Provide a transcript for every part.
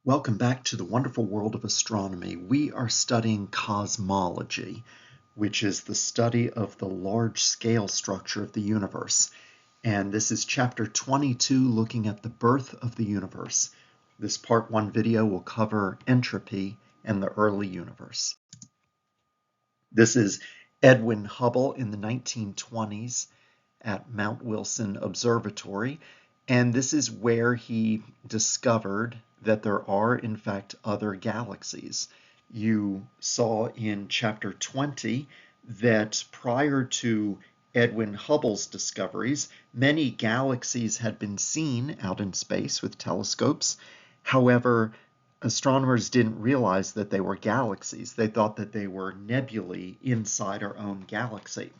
Welcome back to the wonderful world of astronomy. We are studying cosmology, which is the study of the large-scale structure of the universe. And this is chapter 22, looking at the birth of the universe. This part 1 video will cover entropy and the early universe. This is Edwin Hubble in the 1920s at Mount Wilson Observatory. And this is where he discovered that there are, in fact, other galaxies. You saw in chapter 20 that prior to Edwin Hubble's discoveries, many galaxies had been seen out in space with telescopes. However, astronomers didn't realize that they were galaxies. They thought that they were nebulae inside our own galaxy.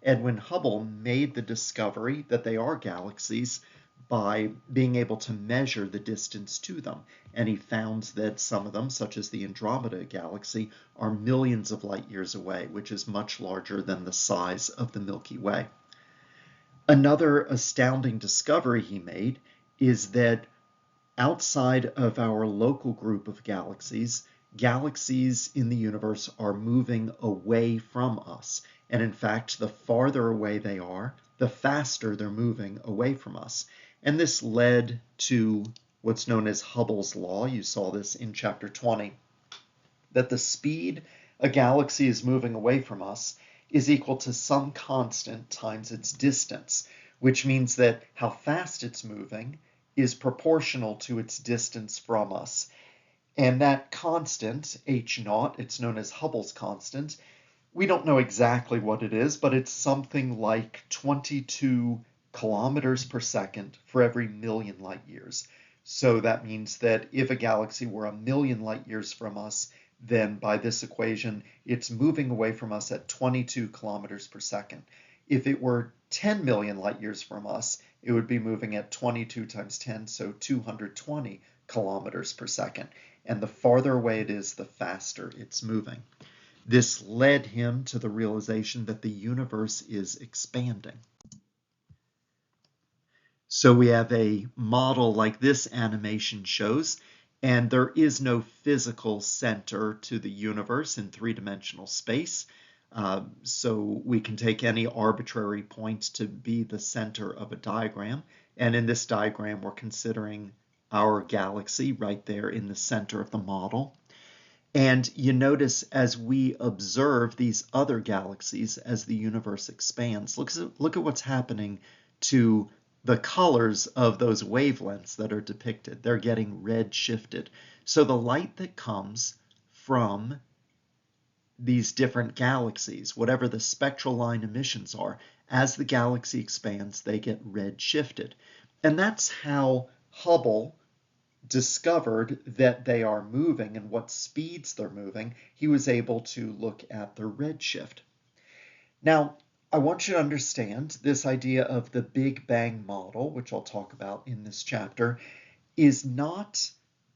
Edwin Hubble made the discovery that they are galaxies by being able to measure the distance to them. And he found that some of them, such as the Andromeda galaxy, are millions of light years away, which is much larger than the size of the Milky Way. Another astounding discovery he made is that outside of our local group of galaxies, galaxies in the universe are moving away from us. And in fact, the farther away they are, the faster they're moving away from us. And this led to what's known as Hubble's law. You saw this in chapter 20, that the speed a galaxy is moving away from us is equal to some constant times its distance, which means that how fast it's moving is proportional to its distance from us. And that constant, h0, it's known as Hubble's constant. We don't know exactly what it is, but it's something like 22 kilometers per second for every million light years. So that means that if a galaxy were a million light years from us, then by this equation, it's moving away from us at 22 kilometers per second. If it were 10 million light years from us, it would be moving at 22 times 10, so 220 kilometers per second. And the farther away it is, the faster it's moving. This led him to the realization that the universe is expanding. So we have a model like this animation shows, and there is no physical center to the universe in three-dimensional space. So we can take any arbitrary point to be the center of a diagram. And in this diagram, we're considering our galaxy right there in the center of the model. And you notice as we observe these other galaxies as the universe expands, look at what's happening to the colors of those wavelengths that are depicted. They're getting red shifted. So the light that comes from these different galaxies, whatever the spectral line emissions are, as the galaxy expands, they get red shifted. And that's how Hubble discovered that they are moving and what speeds they're moving. He was able to look at the redshift. Now, I want you to understand this idea of the Big Bang model, which I'll talk about in this chapter, is not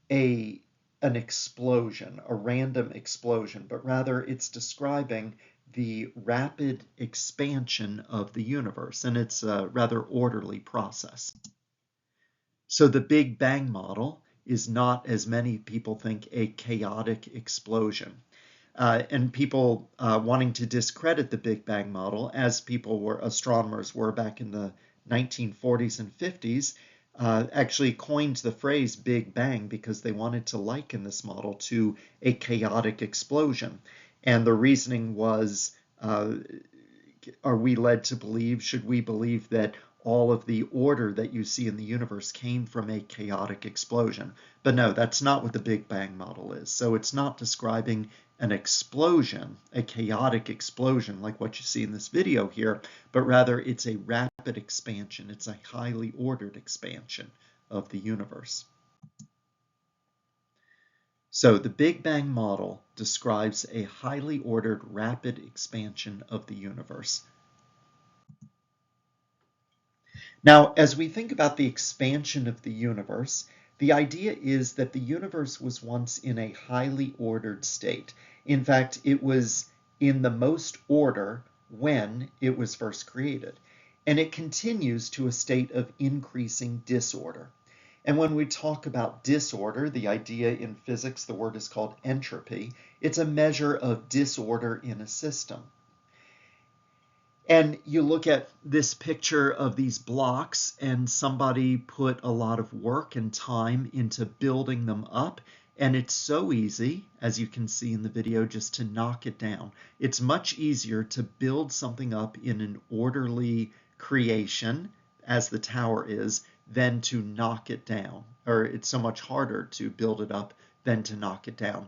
an explosion, a random explosion, but rather it's describing the rapid expansion of the universe, and it's a rather orderly process. So the Big Bang model is not, as many people think, a chaotic explosion. And people wanting to discredit the Big Bang model, as astronomers were back in the 1940s and 50s, actually coined the phrase Big Bang because they wanted to liken this model to a chaotic explosion. And the reasoning was, are we led to believe, should we believe that all of the order that you see in the universe came from a chaotic explosion? But no, that's not what the Big Bang model is. So it's not describing an explosion, a chaotic explosion like what you see in this video here, but rather it's a rapid expansion. It's a highly ordered expansion of the universe. So the Big Bang model describes a highly ordered rapid expansion of the universe. Now, as we think about the expansion of the universe, the idea is that the universe was once in a highly ordered state. In fact, it was in the most order when it was first created, and it continues to a state of increasing disorder. And when we talk about disorder, the idea in physics, the word is called entropy. It's a measure of disorder in a system. And you look at this picture of these blocks, and somebody put a lot of work and time into building them up. And it's so easy, as you can see in the video, just to knock it down. It's much easier to build something up in an orderly creation, as the tower is, than to knock it down. Or it's so much harder to build it up than to knock it down.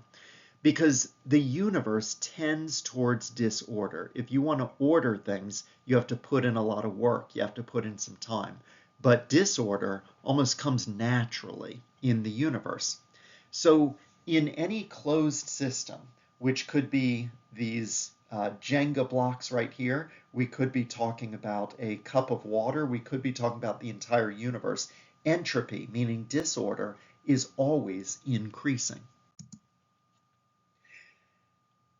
Because the universe tends towards disorder. If you want to order things, you have to put in a lot of work. You have to put in some time. But disorder almost comes naturally in the universe. So in any closed system, which could be these Jenga blocks right here, we could be talking about a cup of water, we could be talking about the entire universe. Entropy, meaning disorder, is always increasing.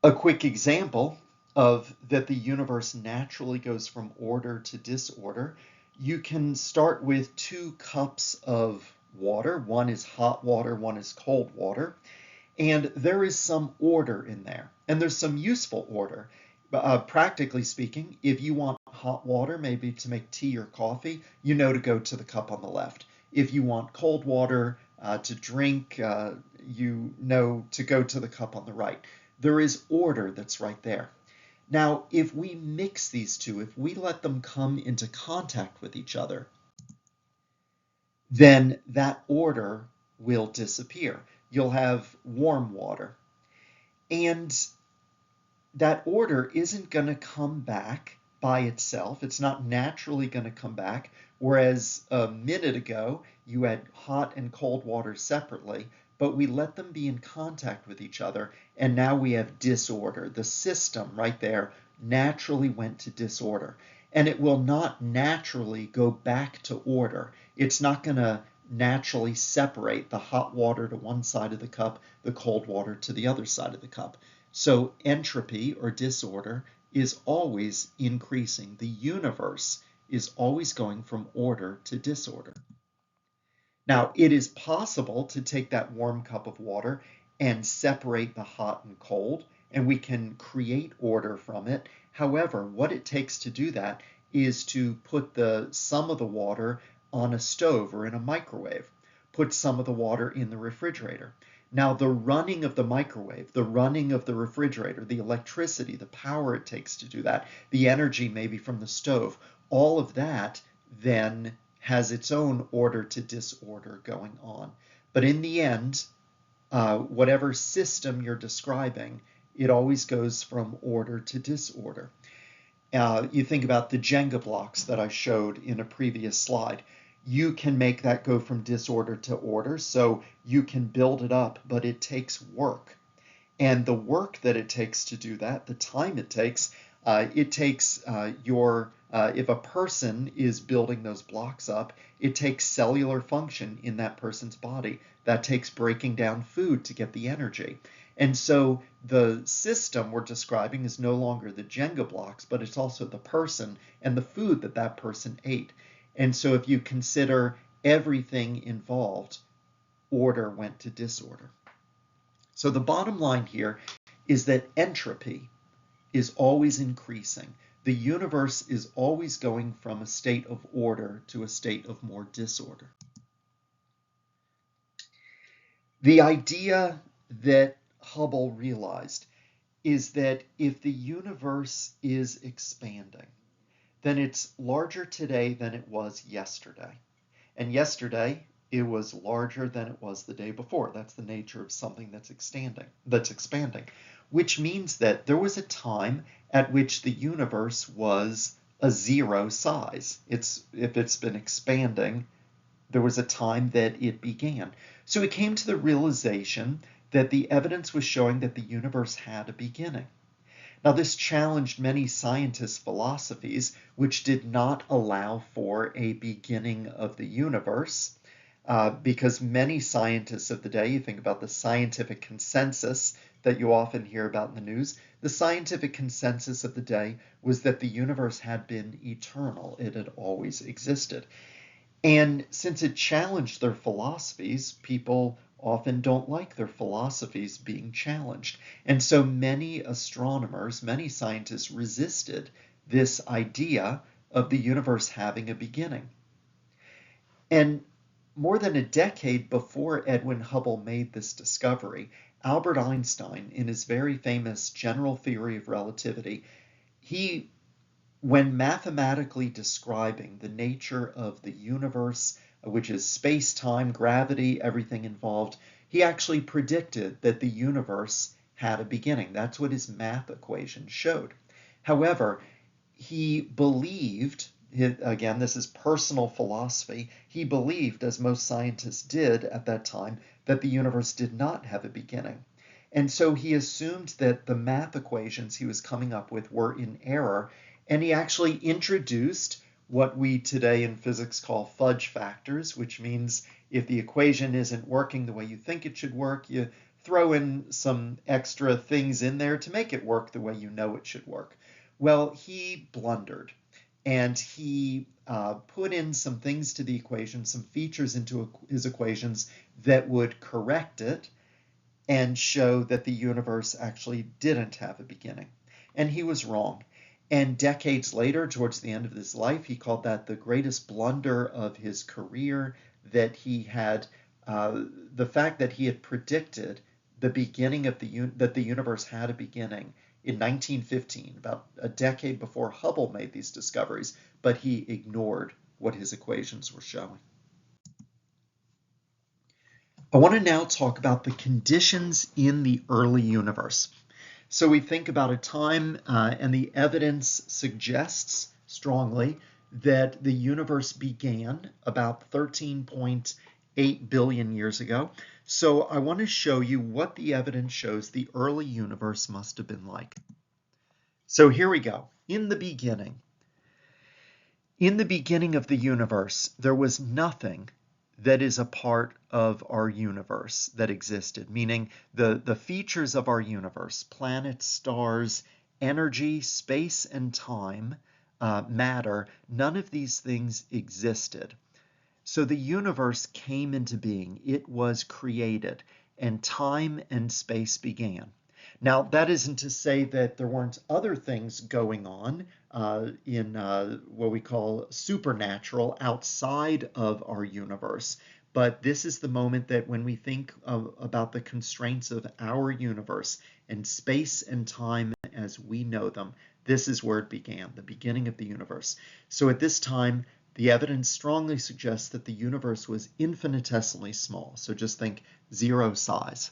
A quick example of that the universe naturally goes from order to disorder, you can start with 2 cups of water. One is hot water, one is cold water. And there is some order in there. And there's some useful order. Practically speaking, if you want hot water, maybe to make tea or coffee, you know to go to the cup on the left. If you want cold water to drink, you know to go to the cup on the right. There is order that's right there. Now, if we mix these two, if we let them come into contact with each other, then that order will disappear. You'll have warm water. And that order isn't going to come back by itself. It's not naturally going to come back. Whereas a minute ago, you had hot and cold water separately, but we let them be in contact with each other, and now we have disorder. The system right there naturally went to disorder, and it will not naturally go back to order. It's not going to naturally separate the hot water to one side of the cup, the cold water to the other side of the cup. So entropy or disorder is always increasing. The universe is always going from order to disorder. Now, it is possible to take that warm cup of water and separate the hot and cold, and we can create order from it. However, what it takes to do that is to put some of the water on a stove or in a microwave, put some of the water in the refrigerator. Now, the running of the microwave, the running of the refrigerator, the electricity, the power it takes to do that, the energy maybe from the stove, all of that then has its own order to disorder going on. But in the end, whatever system you're describing, it always goes from order to disorder. You think about the Jenga blocks that I showed in a previous slide. You can make that go from disorder to order, so you can build it up, but it takes work. And the work that it takes to do that, the time it takes if a person is building those blocks up, it takes cellular function in that person's body. That takes breaking down food to get the energy. And so the system we're describing is no longer the Jenga blocks, but it's also the person and the food that that person ate. And so if you consider everything involved, order went to disorder. So the bottom line here is that entropy is always increasing. The universe is always going from a state of order to a state of more disorder. The idea that Hubble realized is that if the universe is expanding, then it's larger today than it was yesterday. And yesterday, it was larger than it was the day before. That's the nature of something that's expanding, which means that there was a time at which the universe was a zero size. If it's been expanding, there was a time that it began. So it came to the realization that the evidence was showing that the universe had a beginning. Now, this challenged many scientists' philosophies, which did not allow for a beginning of the universe, because many scientists of the day, you think about the scientific consensus that you often hear about in the news, the scientific consensus of the day was that the universe had been eternal. It had always existed. And since it challenged their philosophies, people often don't like their philosophies being challenged. And so many astronomers, many scientists resisted this idea of the universe having a beginning. And more than a decade before Edwin Hubble made this discovery, Albert Einstein, in his very famous general theory of relativity, he when mathematically describing the nature of the universe, which is space, time, gravity, everything involved, he actually predicted that the universe had a beginning. That's what his math equation showed. However, he believed, again, this is personal philosophy, he believed, as most scientists did at that time, that the universe did not have a beginning. And so he assumed that the math equations he was coming up with were in error, and he actually introduced what we today in physics call fudge factors, which means if the equation isn't working the way you think it should work, you throw in some extra things in there to make it work the way you know it should work. Well, he blundered, and he put in some things to the equation, some features into his equations that would correct it and show that the universe actually didn't have a beginning. And he was wrong. And decades later, towards the end of his life, he called that the greatest blunder of his career, that he had the fact that he had predicted the beginning of that the universe had a beginning in 1915, about a decade before Hubble made these discoveries, but he ignored what his equations were showing. I want to now talk about the conditions in the early universe. So we think about a time, and the evidence suggests strongly that the universe began about 13.8 billion years ago. So I want to show you what the evidence shows the early universe must have been like. So here we go. In the beginning of the universe, there was nothing that is a part of our universe that existed, meaning the features of our universe, planets, stars, energy, space, and time, matter, none of these things existed. So the universe came into being, it was created, and time and space began. Now, that isn't to say that there weren't other things going on in what we call supernatural outside of our universe. But this is the moment that when we think about the constraints of our universe and space and time as we know them, this is where it began, the beginning of the universe. So at this time, the evidence strongly suggests that the universe was infinitesimally small. So just think zero size.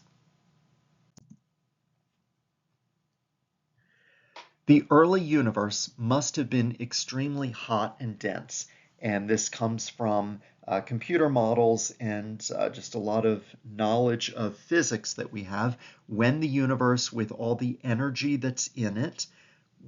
The early universe must have been extremely hot and dense, and this comes from computer models and just a lot of knowledge of physics that we have. When the universe, with all the energy that's in it,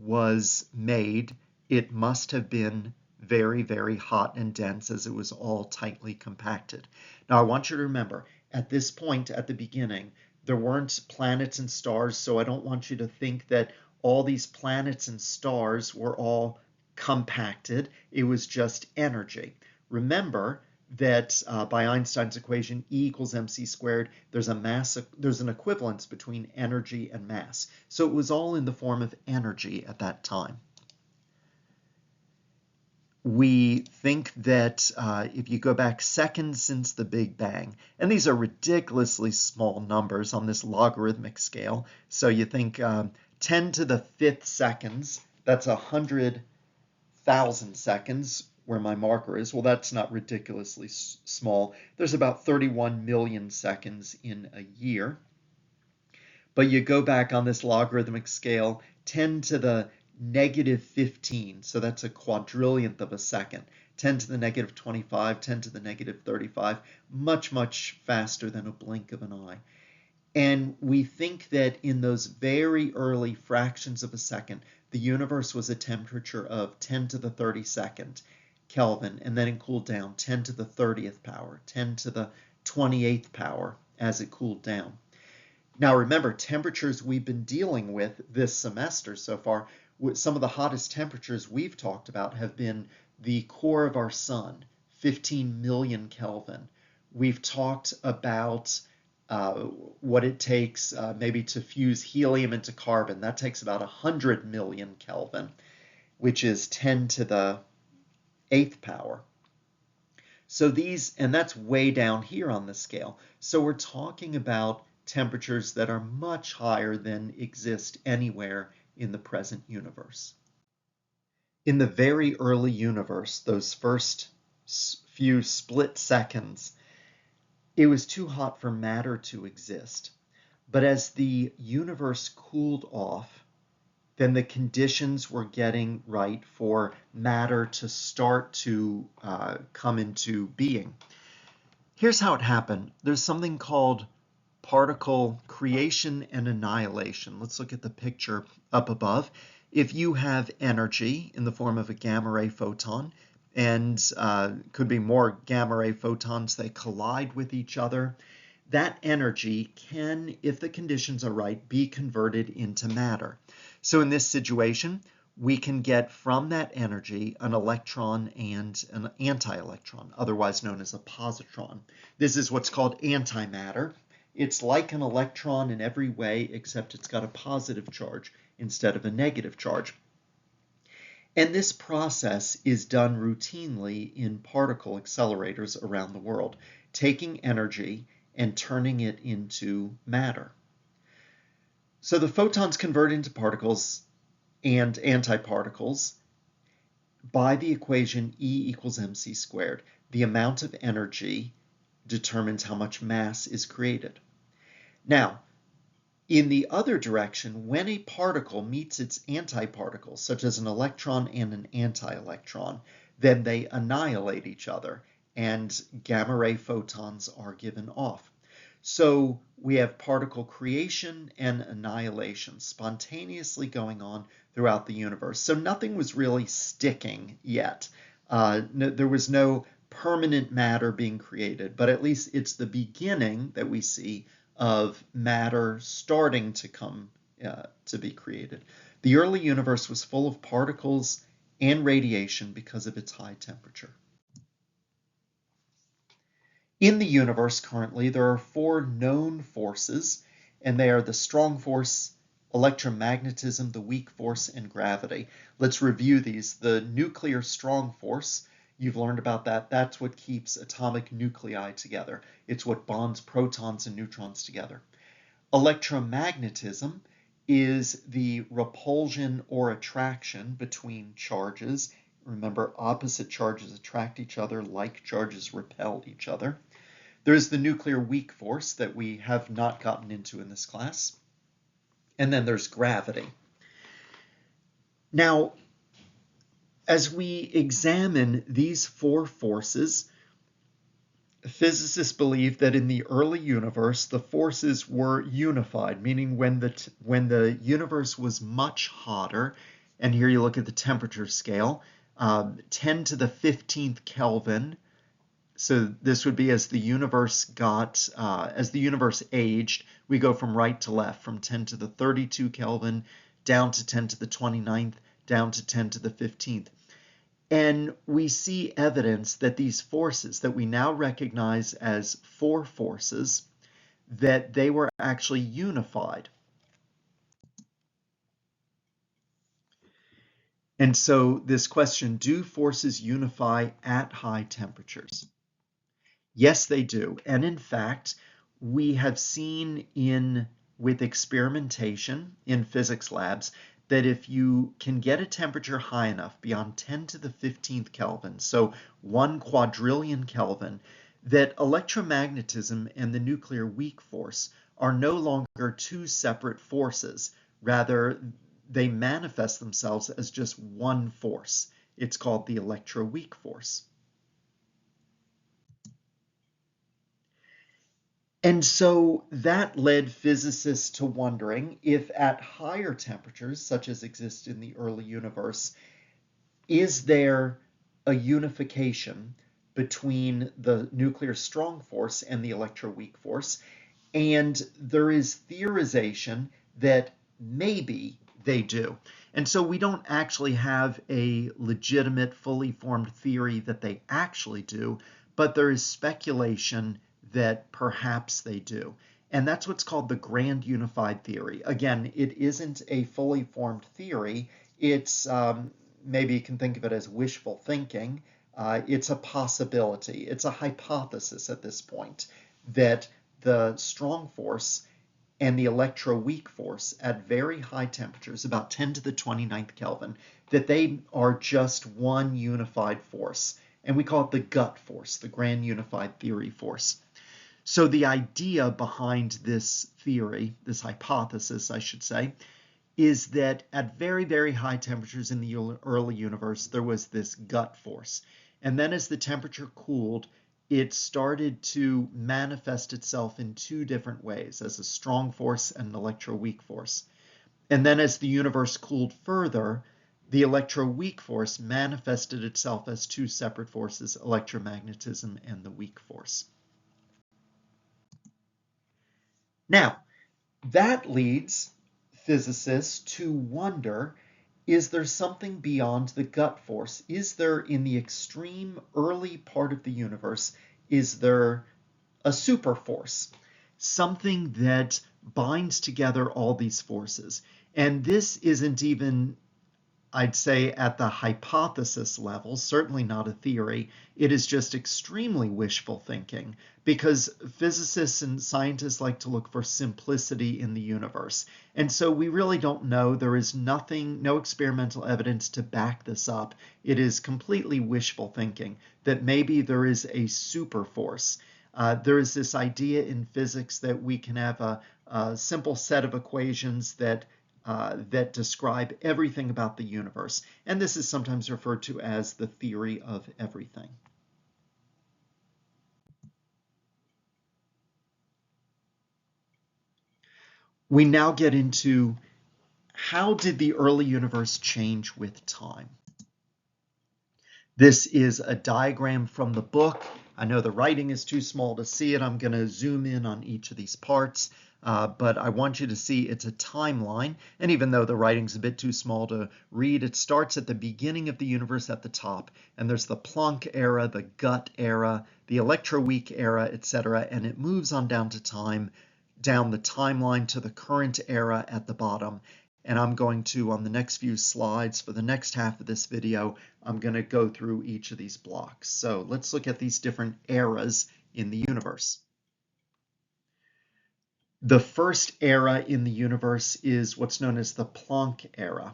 was made, it must have been very, very hot and dense as it was all tightly compacted. Now, I want you to remember, at this point, at the beginning, there weren't planets and stars, so I don't want you to think that all these planets and stars were all compacted. It was just energy. Remember that by Einstein's equation, E equals mc squared, there's an equivalence between energy and mass. So it was all in the form of energy at that time. We think that if you go back seconds since the Big Bang, and these are ridiculously small numbers on this logarithmic scale, so you think 10 to the 5th seconds, that's 100,000 seconds, where my marker is. Well, that's not ridiculously small. There's about 31 million seconds in a year. But you go back on this logarithmic scale, 10 to the negative 15, so that's a quadrillionth of a second. 10 to the negative 25, 10 to the negative 35, much, much faster than a blink of an eye. And we think that in those very early fractions of a second, the universe was a temperature of 10 to the 32nd Kelvin, and then it cooled down 10 to the 30th power, 10 to the 28th power as it cooled down. Now remember, temperatures we've been dealing with this semester so far, some of the hottest temperatures we've talked about have been the core of our sun, 15 million Kelvin. We've talked about what it takes maybe to fuse helium into carbon. That takes about 100 million Kelvin, which is 10 to the 8th power. So and that's way down here on the scale. So we're talking about temperatures that are much higher than exist anywhere in the present universe. In the very early universe, those first few split seconds, it was too hot for matter to exist. But as the universe cooled off, then the conditions were getting right for matter to start to come into being. Here's how it happened. There's something called particle creation and annihilation. Let's look at the picture up above. If you have energy in the form of a gamma ray photon, and could be more gamma ray photons, they collide with each other, that energy can, if the conditions are right, be converted into matter. So in this situation, we can get from that energy an electron and an anti-electron, otherwise known as a positron. This is what's called antimatter. It's like an electron in every way, except it's got a positive charge instead of a negative charge. And this process is done routinely in particle accelerators around the world, taking energy and turning it into matter. So the photons convert into particles and antiparticles by the equation E equals mc squared. The amount of energy determines how much mass is created. Now, in the other direction, when a particle meets its antiparticle, such as an electron and an anti-electron, then they annihilate each other and gamma ray photons are given off. So we have particle creation and annihilation spontaneously going on throughout the universe. So nothing was really sticking yet. There was no permanent matter being created, but at least it's the beginning that we see of matter starting to come to be created. The early universe was full of particles and radiation because of its high temperature. In the universe currently, there are 4 known forces, and they are the strong force, electromagnetism, the weak force, and gravity. Let's review these. The nuclear strong force, you've learned about that. That's what keeps atomic nuclei together. It's what bonds protons and neutrons together. Electromagnetism is the repulsion or attraction between charges. Remember, opposite charges attract each other, like charges repel each other. There's the nuclear weak force that we have not gotten into in this class. And then there's gravity. Now, as we examine these 4 forces, physicists believe that in the early universe, the forces were unified, meaning when the universe was much hotter, and here you look at the temperature scale, 10 to the 15th Kelvin. So this would be as the universe aged, we go from right to left, from 10 to the 32 Kelvin, down to 10 to the 29th, down to 10 to the 15th. And we see evidence that these forces that we now recognize as 4 forces, that they were actually unified. And so this question, do forces unify at high temperatures? Yes, they do. And in fact, we have seen with experimentation in physics labs that if you can get a temperature high enough, beyond 10 to the 15th Kelvin, so 1 quadrillion Kelvin, that electromagnetism and the nuclear weak force are no longer 2 separate forces. Rather, they manifest themselves as just one force. It's called the electroweak force. And so that led physicists to wondering if at higher temperatures, such as exist in the early universe, is there a unification between the nuclear strong force and the electroweak force? And there is theorization that maybe they do. And so we don't actually have a legitimate, fully formed theory that they actually do, but there is speculation that perhaps they do. And that's what's called the grand unified theory. Again, it isn't a fully formed theory. It's maybe you can think of it as wishful thinking. It's a possibility. It's a hypothesis at this point that the strong force and the electroweak force at very high temperatures, about 10 to the 29th Kelvin, that they are just one unified force. And we call it the gut force, the grand unified theory force. So the idea behind this theory, this hypothesis, I should say, is that at very, very high temperatures in the early universe, there was this gut force. And then as the temperature cooled, it started to manifest itself in two different ways, as a strong force and an electroweak force. And then as the universe cooled further, the electroweak force manifested itself as two separate forces, electromagnetism and the weak force. Now, that leads physicists to wonder, is there something beyond the gut force? Is there, in the extreme early part of the universe, is there a super force? Something that binds together all these forces. And this isn't even, I'd say, at the hypothesis level, certainly not a theory. It is just extremely wishful thinking, because physicists and scientists like to look for simplicity in the universe. And so we really don't know. There is nothing, no experimental evidence to back this up. It is completely wishful thinking that maybe there is a super force. There is this idea in physics that we can have a simple set of equations that describe everything about the universe. And this is sometimes referred to as the theory of everything. We now get into how did the early universe change with time? This is a diagram from the book. I know the writing is too small to see it. I'm going to zoom in on each of these parts. But I want you to see it's a timeline. And even though the writing's a bit too small to read, it starts at the beginning of the universe at the top. And there's the Planck era, the gut era, the electroweak era, etc. And it moves on down to time, down the timeline to the current era at the bottom. And I'm going to, on the next few slides for the next half of this video, I'm going to go through each of these blocks. So let's look at these different eras in the universe. The first era in the universe is what's known as the Planck era,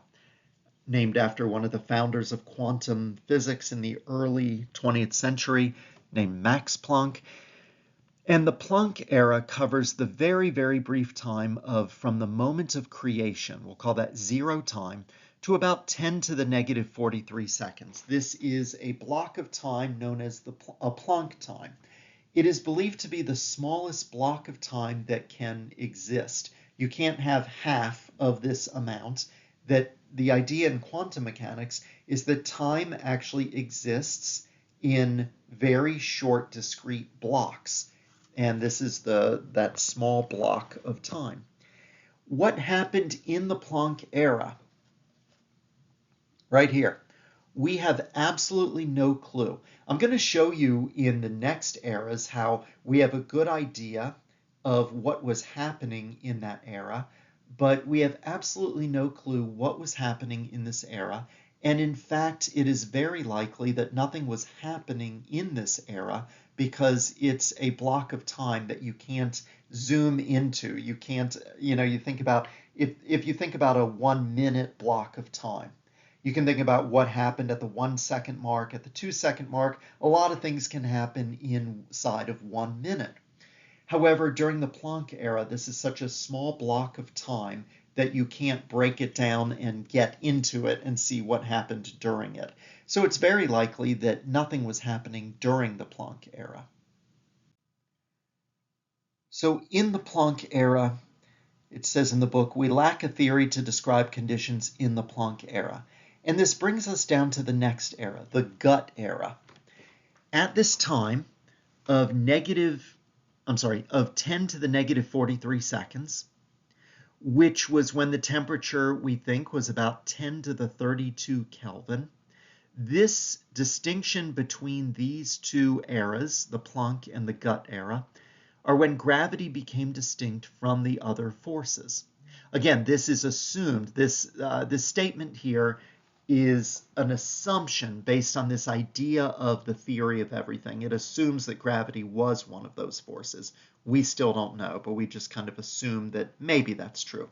named after one of the founders of quantum physics in the early 20th century, named Max Planck. And the Planck era covers the very, very brief time of from the moment of creation, we'll call that zero time, to about 10 to the negative 43 seconds. This is a block of time known as a Planck time. It is believed to be the smallest block of time that can exist. You can't have half of this amount. That the idea in quantum mechanics is that time actually exists in very short discrete blocks. And this is that small block of time. What happened in the Planck era? Right here. We have absolutely no clue. I'm going to show you in the next eras how we have a good idea of what was happening in that era, but we have absolutely no clue what was happening in this era. And in fact, it is very likely that nothing was happening in this era because it's a block of time that you can't zoom into. You can't, you think about, if you think about a 1 minute block of time, you can think about what happened at the 1 second mark, at the 2 second mark. A lot of things can happen inside of 1 minute. However, during the Planck era, this is such a small block of time that you can't break it down and get into it and see what happened during it. So it's very likely that nothing was happening during the Planck era. So in the Planck era, it says in the book, we lack a theory to describe conditions in the Planck era. And this brings us down to the next era, the gut era. At this time of 10 to the negative 43 seconds, which was when the temperature, we think, was about 10 to the 32 Kelvin. This distinction between these two eras, the Planck and the Gutt era, are when gravity became distinct from the other forces. Again, this is assumed, this statement here is an assumption based on this idea of the theory of everything. It assumes that gravity was one of those forces. We still don't know, but we just kind of assume that maybe that's true.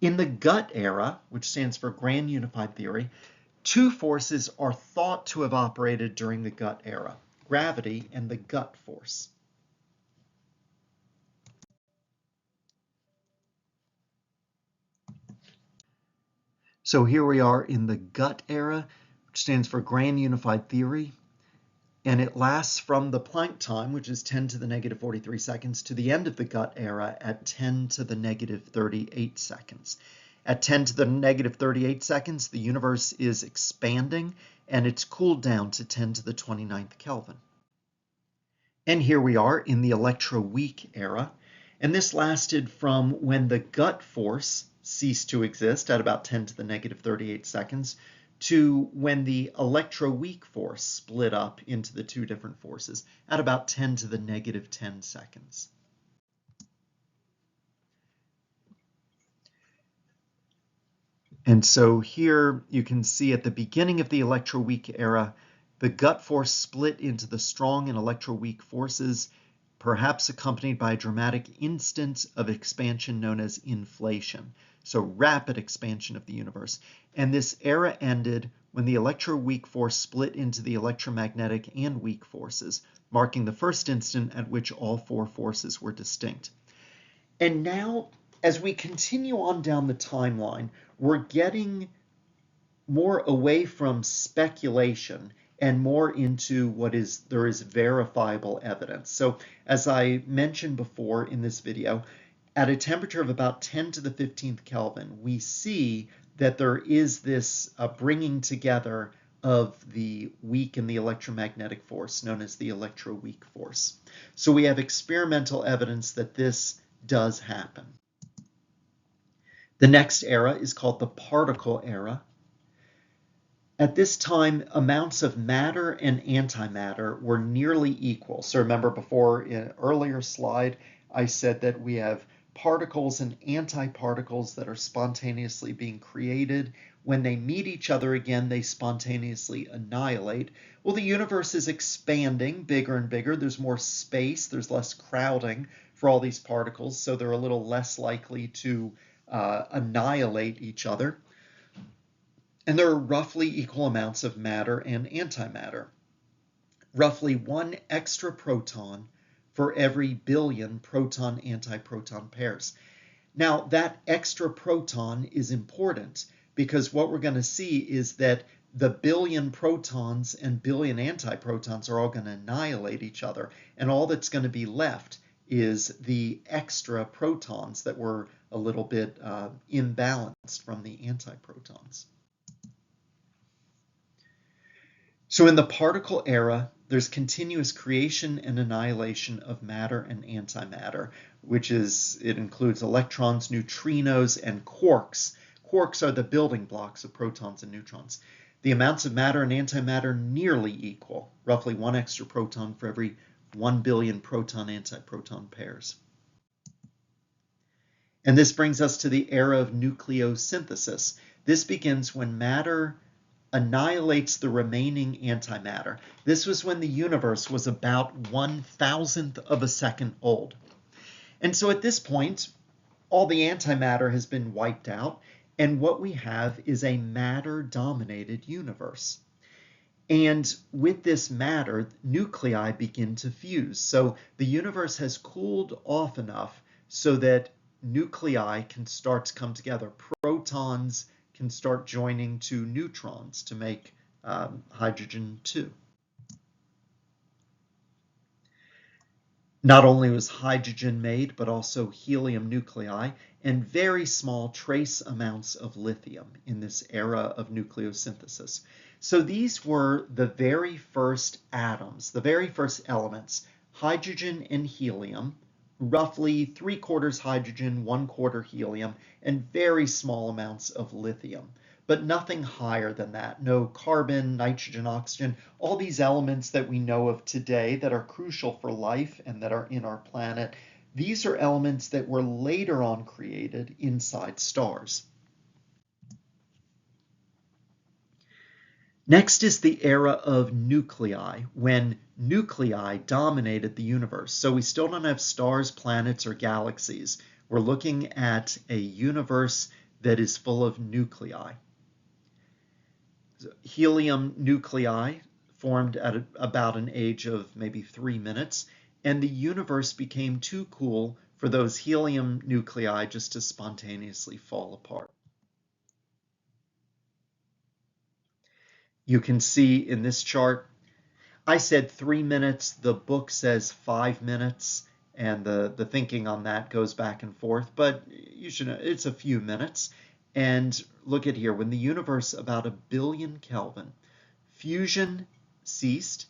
In the Gutt era, which stands for Grand Unified Theory, two forces are thought to have operated during the Gutt era, gravity and the Gutt force. So here we are in the Gutt era, which stands for Grand Unified Theory, and it lasts from the Planck time, which is 10 to the negative 43 seconds, to the end of the Gutt era at 10 to the negative 38 seconds. At 10 to the negative 38 seconds, the universe is expanding, and it's cooled down to 10 to the 29th Kelvin. And here we are in the electroweak era, and this lasted from when the Gutt force ceased to exist at about 10 to the negative 38 seconds to when the electroweak force split up into the two different forces at about 10 to the negative 10 seconds. And so here you can see at the beginning of the electroweak era, the Gutt force split into the strong and electroweak forces, perhaps accompanied by a dramatic instant of expansion known as inflation. So rapid expansion of the universe. And this era ended when the electroweak force split into the electromagnetic and weak forces, marking the first instant at which all four forces were distinct. And now, as we continue on down the timeline, we're getting more away from speculation and more into there is verifiable evidence. So as I mentioned before in this video, at a temperature of about 10 to the 15th Kelvin, we see that there is this bringing together of the weak and the electromagnetic force known as the electroweak force. So we have experimental evidence that this does happen. The next era is called the particle era. At this time, amounts of matter and antimatter were nearly equal. So remember before in an earlier slide, I said that we have particles and antiparticles that are spontaneously being created. When they meet each other again, they spontaneously annihilate. Well, the universe is expanding bigger and bigger. There's more space. There's less crowding for all these particles, so they're a little less likely to annihilate each other. And there are roughly equal amounts of matter and antimatter. Roughly one extra proton for every billion proton-antiproton pairs. Now, that extra proton is important because what we're going to see is that the billion protons and billion antiprotons are all going to annihilate each other, and all that's going to be left is the extra protons that were a little bit imbalanced from the antiprotons. So in the particle era, there's continuous creation and annihilation of matter and antimatter, it includes electrons, neutrinos, and quarks. Quarks are the building blocks of protons and neutrons. The amounts of matter and antimatter nearly equal, roughly one extra proton for every 1 billion proton-antiproton pairs. And this brings us to the era of nucleosynthesis. This begins when matter annihilates the remaining antimatter. This was when the universe was about 1,000th of a second old. And so at this point, all the antimatter has been wiped out, and what we have is a matter-dominated universe. And with this matter, nuclei begin to fuse. So the universe has cooled off enough so that nuclei can start to come together. Protons can start joining to neutrons to make hydrogen 2. Not only was hydrogen made, but also helium nuclei and very small trace amounts of lithium in this era of nucleosynthesis. So these were the very first atoms, the very first elements, hydrogen and helium, roughly 3/4 hydrogen, 1/4 helium, and very small amounts of lithium, but nothing higher than that. No carbon, nitrogen, oxygen, all these elements that we know of today that are crucial for life and that are in our planet. These are elements that were later on created inside stars. Next is the era of nuclei, when nuclei dominated the universe. So we still don't have stars, planets, or galaxies. We're looking at a universe that is full of nuclei. Helium nuclei formed at about an age of maybe 3 minutes, and the universe became too cool for those helium nuclei just to spontaneously fall apart. You can see in this chart, I said 3 minutes, the book says 5 minutes, and the thinking on that goes back and forth, but you should know it's a few minutes. And look at here, when the universe about 1 billion Kelvin, fusion ceased,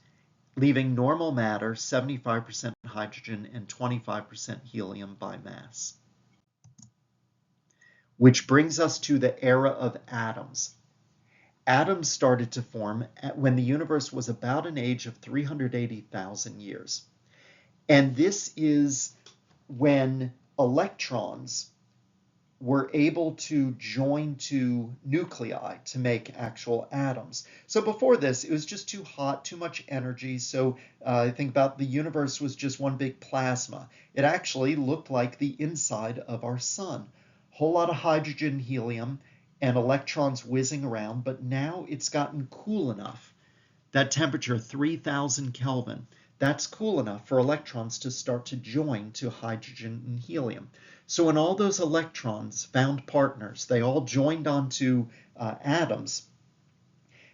leaving normal matter 75% hydrogen and 25% helium by mass. Which brings us to the era of atoms. Atoms started to form when the universe was about an age of 380,000 years. And this is when electrons were able to join to nuclei to make actual atoms. So before this, it was just too hot, too much energy. So think about the universe was just one big plasma. It actually looked like the inside of our sun. Whole lot of hydrogen, helium, and electrons whizzing around, but now it's gotten cool enough. That temperature, 3,000 Kelvin, that's cool enough for electrons to start to join to hydrogen and helium. So when all those electrons found partners, they all joined onto atoms,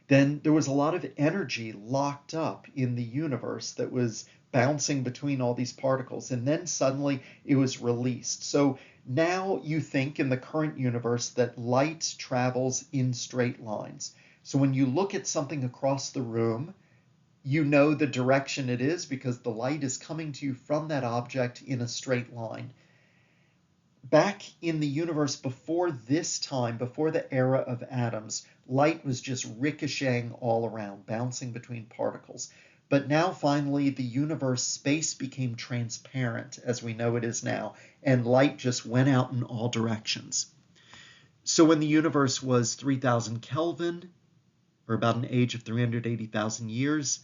then there was a lot of energy locked up in the universe that was bouncing between all these particles, and then suddenly it was released. So now you think in the current universe that light travels in straight lines. So when you look at something across the room, you know the direction it is because the light is coming to you from that object in a straight line. Back in the universe before this time, before the era of atoms, light was just ricocheting all around, bouncing between particles. But now finally the universe space became transparent as we know it is now, and light just went out in all directions. So when the universe was 3,000 Kelvin, or about an age of 380,000 years,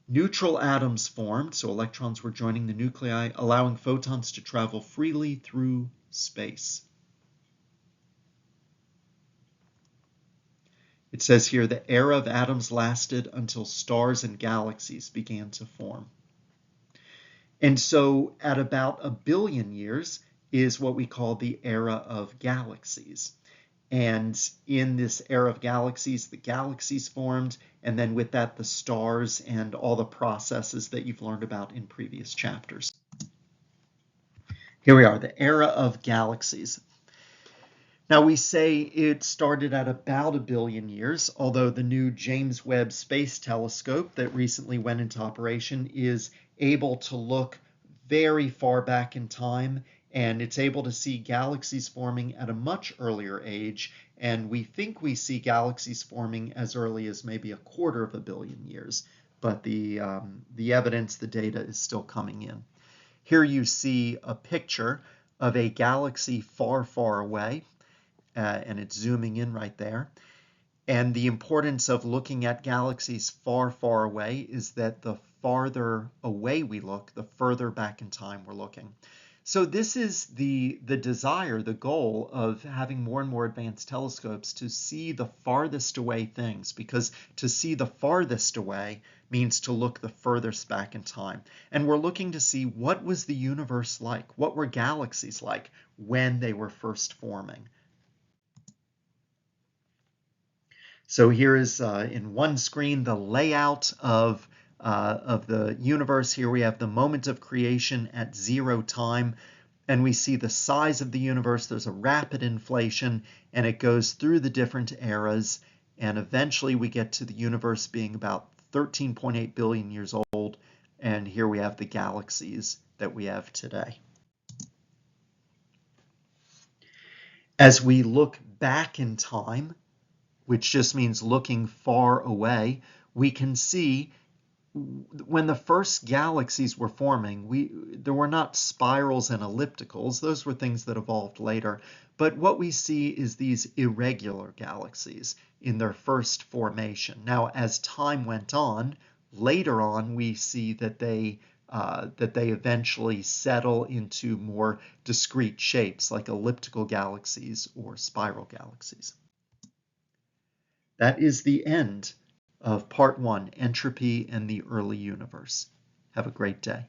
neutral atoms formed, so electrons were joining the nuclei, allowing photons to travel freely through space. It says here the era of atoms lasted until stars and galaxies began to form. And so at about 1 billion years is what we call the era of galaxies. And in this era of galaxies, the galaxies formed, and then with that, the stars and all the processes that you've learned about in previous chapters. Here we are, the era of galaxies. Now we say it started at about 1 billion years, although the new James Webb Space Telescope that recently went into operation is able to look very far back in time, and it's able to see galaxies forming at a much earlier age, and we think we see galaxies forming as early as maybe 1/4 billion years, but the evidence, the data is still coming in. Here you see a picture of a galaxy far, far away, and it's zooming in right there. And the importance of looking at galaxies far, far away is that the farther away we look, the further back in time we're looking. So this is the desire, the goal of having more and more advanced telescopes to see the farthest away things, because to see the farthest away means to look the furthest back in time. And we're looking to see what was the universe like, what were galaxies like when they were first forming. So here is in one screen the layout of the universe. Here we have the moment of creation at 0 time, and we see the size of the universe. There's a rapid inflation, and it goes through the different eras, and eventually we get to the universe being about 13.8 billion years old, and here we have the galaxies that we have today. As we look back in time, which just means looking far away, we can see when the first galaxies were forming, there were not spirals and ellipticals. Those were things that evolved later. But what we see is these irregular galaxies in their first formation. Now, as time went on, later on, we see that they eventually settle into more discrete shapes like elliptical galaxies or spiral galaxies. That is the end of part 1, Entropy and the Early Universe. Have a great day.